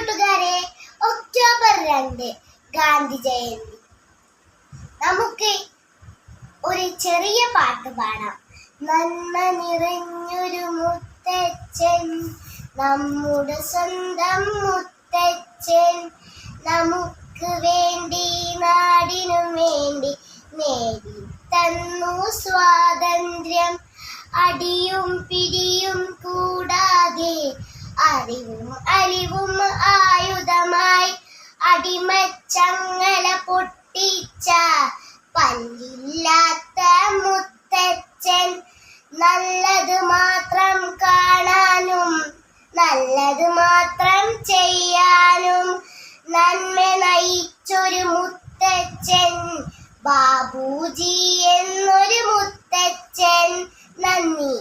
കൂട്ടുകാരെ, ഒക്ടോബർ 2 ഗാന്ധി ജയന്തി. നമുക്ക് ഒരു ചെറിയ പാട്ട് പാടാം. നന്മ നിറഞ്ഞൊരു മുത്തച്ഛൻ, നമ്മുടെ സ്വന്തം മുത്തച്ഛൻ, നമുക്ക് വേണ്ടി നാടിനും വേണ്ടി നേടി തന്നു സ്വാതന്ത്ര്യം. അടിയും പിടിയും കൂടാതെ അറിവും അലിവും ആയുധമായി അടിമച്ചങ്ങല പൊട്ടിച്ച പല്ലില്ലാത്ത മുത്തച്ഛൻ. നല്ലത് മാത്രം കാണാനും നല്ലത് മാത്രം ചെയ്യാനും നന്മ നയിച്ചൊരു മുത്തച്ഛൻ, ബാബുജി എന്നൊരു മുത്തച്ഛൻ. നന്ദി.